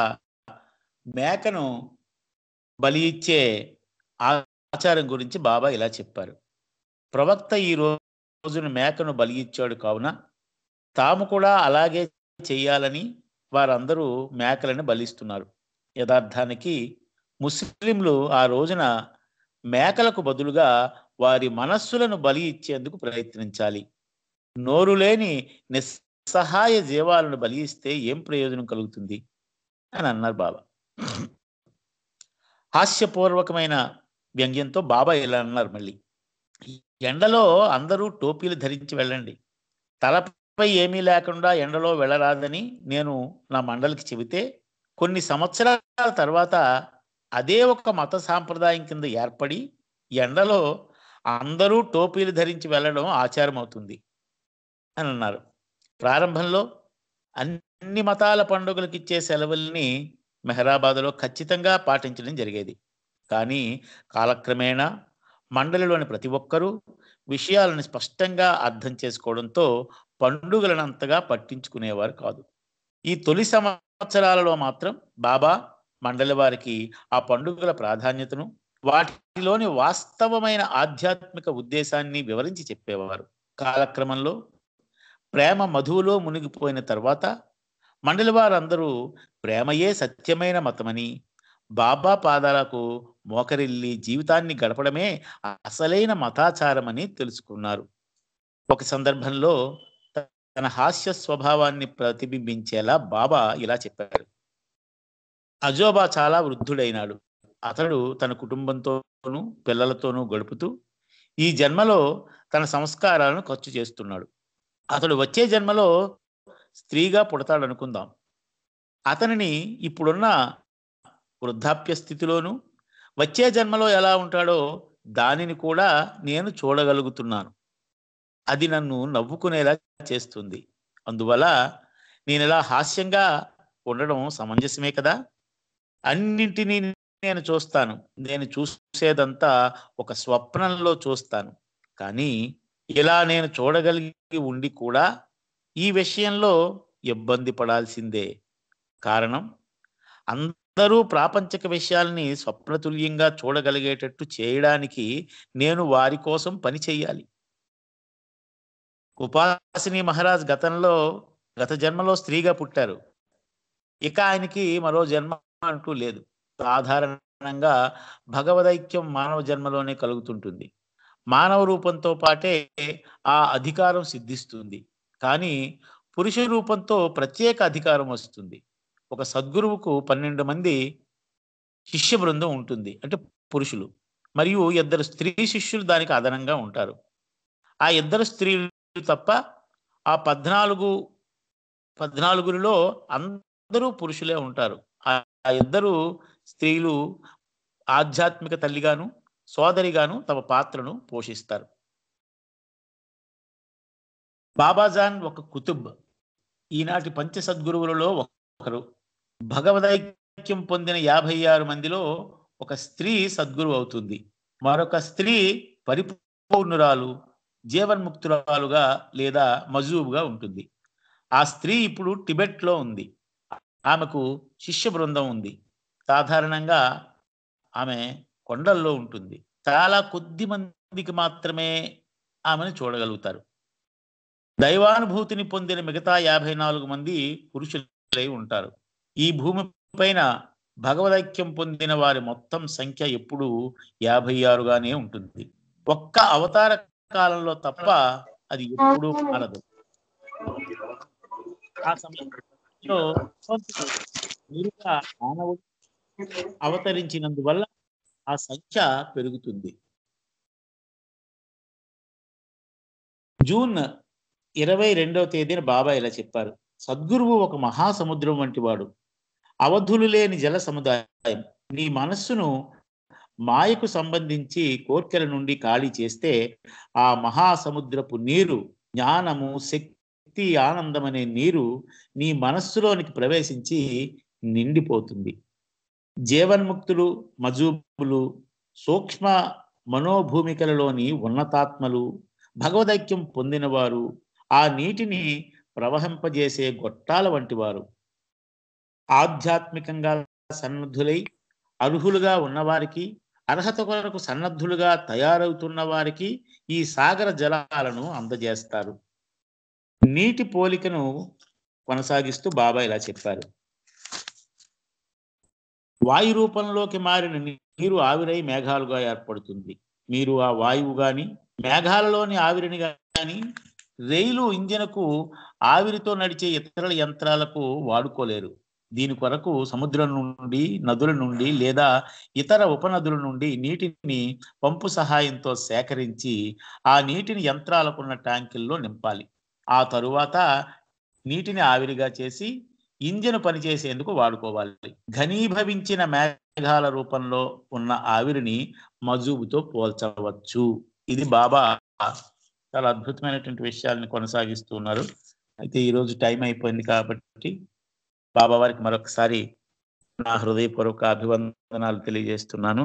మేకను బలి ఇచ్చే ఆచారం గురించి బాబా ఇలా చెప్పారు: ప్రవక్త ఈ రోజున మేకను బలి ఇచ్చాడు కావున తాము కూడా అలాగే చెయ్యాలని వారందరూ మేకలను బలిస్తున్నారు. యథార్థానికి ముస్లింలు ఆ రోజున మేకలకు బదులుగా వారి మనస్సులను బలి ఇచ్చేందుకు ప్రయత్నించాలి. నోరు లేని నిస్సహాయ జీవాలను బలి ఇస్తే ఏం ప్రయోజనం కలుగుతుంది అని అన్నారు బాబా. హాస్యపూర్వకమైన వ్యంగ్యంతో బాబా ఇలా అన్నారు మళ్ళీ: ఎండలో అందరూ టోపీలు ధరించి వెళ్ళండి. తలపై ఏమీ లేకుండా ఎండలో వెళ్ళరాదని నేను నా మండలికి చెబితే కొన్ని సంవత్సరాల తర్వాత అదే ఒక మత సాంప్రదాయం కింద ఏర్పడి ఎండలో అందరూ టోపీలు ధరించి వెళ్ళడం ఆచారం అవుతుంది అని అన్నారు. ప్రారంభంలో అన్ని మతాల పండుగలకు ఇచ్చే సెలవుల్ని మెహరాబాద్లో ఖచ్చితంగా పాటించడం జరిగేది. కానీ కాలక్రమేణా మండలిలోని ప్రతి ఒక్కరూ విషయాలను స్పష్టంగా అర్థం చేసుకోవడంతో పండుగలను అంతగా పట్టించుకునేవారు కాదు. ఈ తొలి సంవత్సరాలలో మాత్రం బాబా మండలి వారికి ఆ పండుగల ప్రాధాన్యతను, వాటిలోని వాస్తవమైన ఆధ్యాత్మిక ఉద్దేశాన్ని వివరించి చెప్పేవారు. కాలక్రమంలో ప్రేమ మధువులో మునిగిపోయిన తర్వాత మండలి వారందరూ ప్రేమయే సత్యమైన మతమని, బాబా పాదాలకు మోకరిల్లి జీవితాన్ని గడపడమే అసలైన మతాచారమని తెలుసుకున్నారు. ఒక సందర్భంలో తన హాస్య స్వభావాన్ని ప్రతిబింబించేలా బాబా ఇలా చెప్పారు. అజోబా చాలా వృద్ధుడైనాడు. అతడు తన కుటుంబంతోనూ పిల్లలతోనూ గడుపుతూ ఈ జన్మలో తన సంస్కారాలను ఖర్చు చేస్తున్నాడు. అతడు వచ్చే జన్మలో స్త్రీగా పుడతాడనుకుందాం. అతనిని ఇప్పుడున్న వృద్ధాప్య స్థితిలోనూ వచ్చే జన్మలో ఎలా ఉంటాడో దానిని కూడా నేను చూడగలుగుతున్నాను. అది నన్ను నవ్వుకునేలా చేస్తుంది. అందువల్ల నేను ఇలా హాస్యంగా ఉండడం సమంజసమే కదా. అన్నింటినీ నేను చూస్తాను. నేను చూసేదంతా ఒక స్వప్నంలో చూస్తాను. కానీ ఇలా నేను చూడగలిగి ఉండి కూడా ఈ విషయంలో ఇబ్బంది పడాల్సిందే. కారణం, అందరూ ప్రాపంచిక విషయాల్ని స్వప్నతుల్యంగా చూడగలిగేటట్టు చేయడానికి నేను వారి కోసం పని చేయాలి. ఉపాసిని మహారాజ్ గత జన్మలో స్త్రీగా పుట్టారు. ఇక ఆయనకి మరో జన్మ అంటూ లేదు. సాధారణంగా భగవదైక్యం మానవ జన్మలోనే కలుగుతుంటుంది. మానవ రూపంతో పాటే ఆ అధికారం సిద్ధిస్తుంది. కానీ పురుష రూపంతో ప్రత్యేక అధికారం వస్తుంది. ఒక సద్గురువుకు 12 మంది శిష్య బృందం ఉంటుంది, అంటే పురుషులు, మరియు 2 స్త్రీ శిష్యులు దానికి అదనంగా ఉంటారు. ఆ 2 స్త్రీలు తప్ప ఆ 14లో అందరూ పురుషులే ఉంటారు. ఆ 2 స్త్రీలు ఆధ్యాత్మిక తల్లిగాను సోదరిగాను తమ పాత్రను పోషిస్తారు. బాబాజాన్ ఒక కుతుబ్, ఈనాటి పంచ సద్గురువులలో ఒకరు. భగవదైక్యం పొందిన 56 మందిలో ఒక స్త్రీ సద్గురు అవుతుంది. మరొక స్త్రీ పరిపూర్ణురాలు, జీవన్ముక్తురాలుగా లేదా మజూబుగా ఉంటుంది. ఆ స్త్రీ ఇప్పుడు టిబెట్లో ఉంది. ఆమెకు శిష్య బృందం ఉంది. సాధారణంగా ఆమె కొండల్లో ఉంటుంది. చాలా కొద్ది మందికి మాత్రమే ఆమెను చూడగలుగుతారు. దైవానుభూతిని పొందిన మిగతా 54 మంది పురుషులై ఉంటారు. ఈ భూమి పైన భగవదైక్యం పొందిన వారి మొత్తం సంఖ్య ఎప్పుడూ 56గానే ఉంటుంది. ఒక్క అవతార కాలంలో తప్ప అది ఎప్పుడూ మారదు. ఆ సమయంలో మానవుడు అవతరించినందువల్ల ఆ సంఖ్య పెరుగుతుంది. జూన్ 22వ తేదీన బాబా ఇలా చెప్పారు. సద్గురువు ఒక మహాసముద్రం వంటి వాడు, అవధులు లేని జల సముదాయం. నీ మనస్సును మాయకు సంబంధించి కోర్కెల నుండి ఖాళీ చేస్తే ఆ మహాసముద్రపు నీరు, జ్ఞానము, శక్తి, ఆనందం అనే నీరు నీ మనస్సులోనికి ప్రవేశించి నిండిపోతుంది. జీవన్ముక్తులు, మజూబులు, సూక్ష్మ మనోభూమికలలోని ఉన్నతాత్మలు, భగవదైక్యం పొందినవారు ఆ నీటిని ప్రవహింపజేసే గొట్టాల వంటి వారు. ఆధ్యాత్మికంగా సన్నద్ధులై అర్హులుగా ఉన్నవారికి, అర్హత కొరకు సన్నద్ధులుగా తయారవుతున్న వారికి ఈ సాగర జలాలను అందజేస్తారు. నీటి పోలికను కొనసాగిస్తూ బాబా ఇలా చెప్పారు. వాయు రూపంలోకి మారిన నీరు ఆవిరై మేఘాలుగా ఏర్పడుతుంది. మీరు ఆ వాయువు గాని, మేఘాలలోని ఆవిరిని గాని రైలు ఇంజన్కు ఆవిరితో నడిచే ఇతర యంత్రాలకు వాడుకోలేరు. దీని కొరకు సముద్రం నుండి, నదుల నుండి లేదా ఇతర ఉపనదుల నుండి నీటిని పంపు సహాయంతో సేకరించి ఆ నీటిని యంత్రాలకున్న ట్యాంకుల్లో నింపాలి. ఆ తరువాత నీటిని ఆవిరిగా చేసి ఇంజన్ పనిచేసేందుకు వాడుకోవాలి. ఘనీభవించిన మేఘాల రూపంలో ఉన్న ఆవిరిని మజూబుతో పోల్చవచ్చు. ఇది బాబా చాలా అద్భుతమైనటువంటి విషయాలను కొనసాగిస్తూ ఉన్నారు. అయితే ఈరోజు టైం అయిపోయింది కాబట్టి బాబా వారికి మరొకసారి నా హృదయపూర్వక అభివందనాలు తెలియజేస్తున్నాను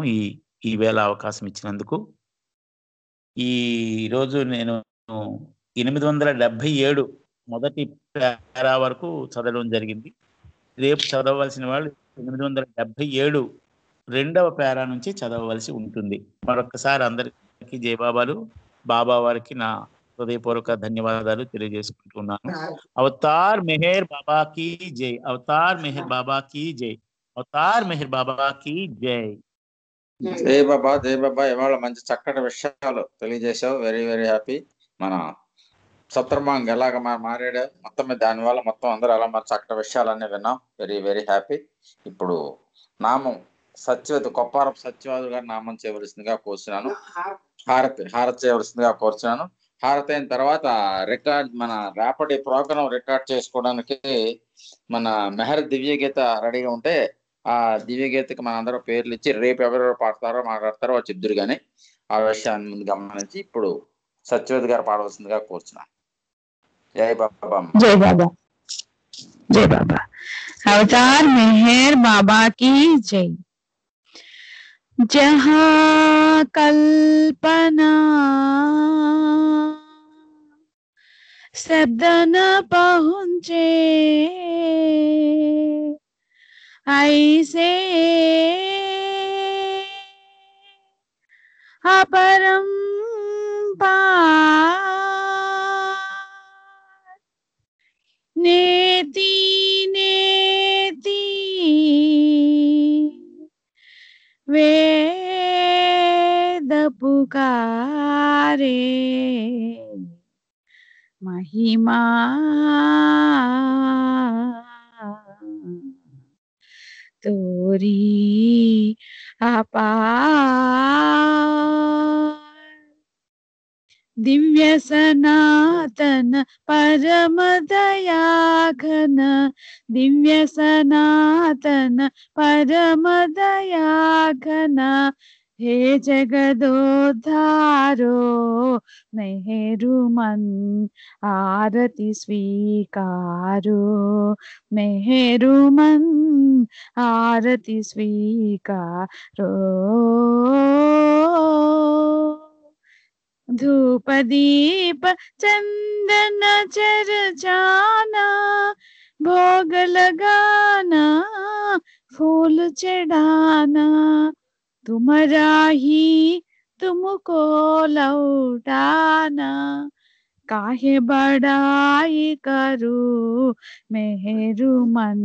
ఈ వేళ అవకాశం ఇచ్చినందుకు. ఈ రోజు నేను 877 మొదటి పేరా వరకు చదవడం జరిగింది. రేపు చదవవలసిన వాళ్ళు 877 రెండవ పేరా నుంచి చదవవలసి ఉంటుంది. మరొకసారి అందరికీ జయబాబాలు, బాబా వారికి నా హృదయపూర్వక ధన్యవాదాలు తెలియజేసుకుంటున్నాను. అవతార్ మెహర్ బాబా కీ జై, అవతార్ మెహర్ బాబా కీ జై, అవతార్ మెహర్ బాబా కీ జై. జై బాబా, జై బాబా. ఇవాళ మంచి చక్కటి విషయాలు తెలియజేశావు. Very very happy. మన సత్రమాంగ్ ఎలాగ మారాడు మొత్తం మీద, దానివల్ల మొత్తం అందరూ అలా మన చక్కటి విషయాలన్నీ విన్నాం. Very very happy. ఇప్పుడు నామం సత్యవతి, కొప్పారపు సత్యవాదు గారి నామం చేయవలసిందిగా కోరుచున్నాను. హారతి చేయవలసిందిగా కోరుచున్నాను. హారతి అయిన తర్వాత రికార్డ్, మన రేపటి ప్రోగ్రాం రికార్డ్ చేసుకోవడానికి మన మెహర్ దివ్య గీత రెడీగా ఉంటే ఆ దివ్య గీతకి మన అందరూ పేర్లు ఇచ్చి రేపు ఎవరెవరు పాడతారో మాట్లాడతారో చెప్దురు కానీ ఆ విషయాన్ని ముందు గమనించి ఇప్పుడు సత్యవతి గారు పాడవలసిందిగా కోరుచున్నాను. జై బాబా. जय बाबा, जय बाबा। अवतार मेहर बाबा की जय। जहाँ कल्पना शब्द न पहुँचे, ऐसे अपरंपार नेति नेति वेद पुकारे, महिमा तोरी अपार। दिव्य सनातन परम दया घन, दिव्य सनातन परम दया घन, हे जगदोद्धारो मेहरु मन आरती स्वीकारो, मेहरु मन आरती स्वीकारो। धूप दीप चंदन चर्चाना, भोग लगाना फूल चढ़ाना, तुम्हारा ही तुमको लौटाना, काहे बड़ाई करूं मेहरु मन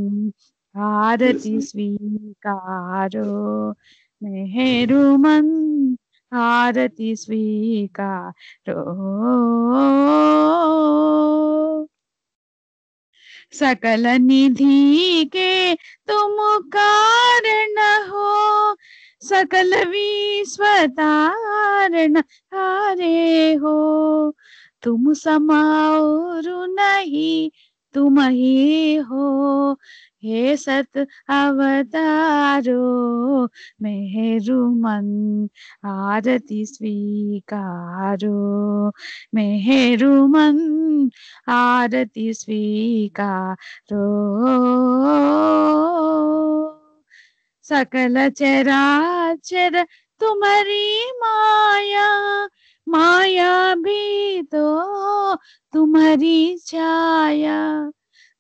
आरती स्वीकारो, मेहरु मन आरती स्वीकारो। सकल निधि के तुम कारण हो, सकल विश्व तारण हारे हो, तुम समाओरु नहीं तुम ही हो, हे सत अवतारो मेहरु मन आरती स्वीकारो, मेहरु मन आरती स्वीकारो। सकल चराचर तुम्हारी माया, माया भी तो तुम्हारी छाया,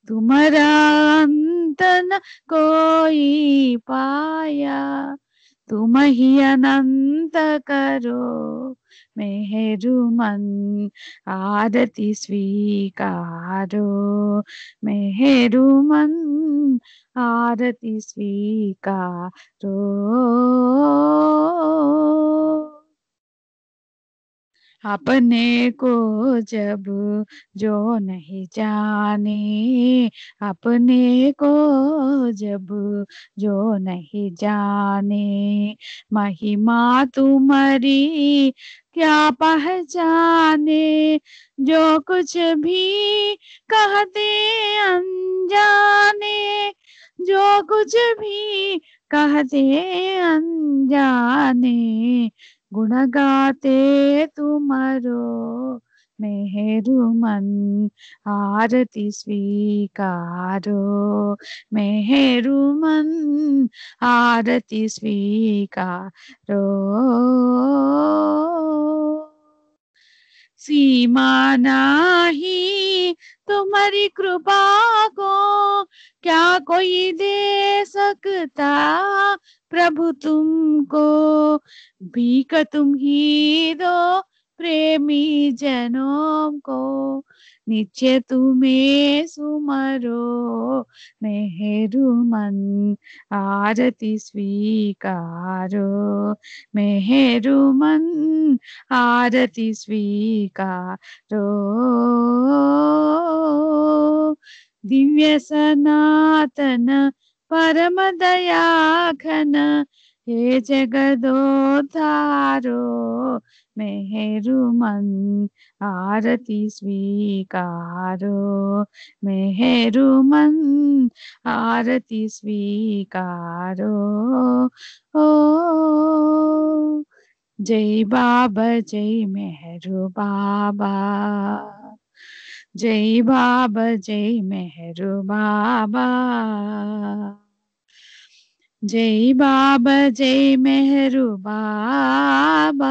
तुम्हारा अंत न कोई पाया, तुम ही अनंत करो मेहरु मन आरती स्वीकारो, मेहरु मन आरती स्वीकारो। अपने को जब जो नहीं जाने, अपने को जब जो नहीं जाने, महिमा तुम्हारी क्या पहचाने, जो कुछ भी कहते अनजाने, जो कुछ भी कहते अनजाने, गुण गाते तुम्हारो मेहरु मन आरती स्वीकारो, मेहरु मन आरती स्वीकारो। सीमा नाही तुम्हारी कृपा को, क्या कोई दे सकता प्रभु तुमको। भीख तुम ही दो प्रेमी जनों को, नित्य तुम्हें सुमरो मेहरुमन। आरती स्वीकारो मेहरुमन, आरती स्वीकारो। दिव्य सनातन परम दया घन, हे जगदोद्धारो मेहरुमन। आरती स्वीकारो मेहरुमन, आरती स्वीकारो। ओ जय बाबा जय मेहरू बाबा, जय बाबा जय मेहरू बाबा, जय बाबा जय मेहरू बाबा,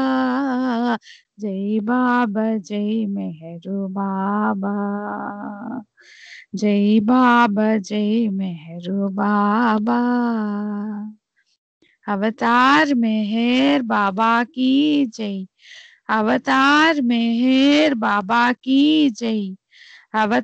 जय बाबा जय मेहरू बाबा, जय बाबा जय मेहरू बाबा। अवतार मेहर बाबा की जय, अवतार मेहर बाबा की जय, अवतार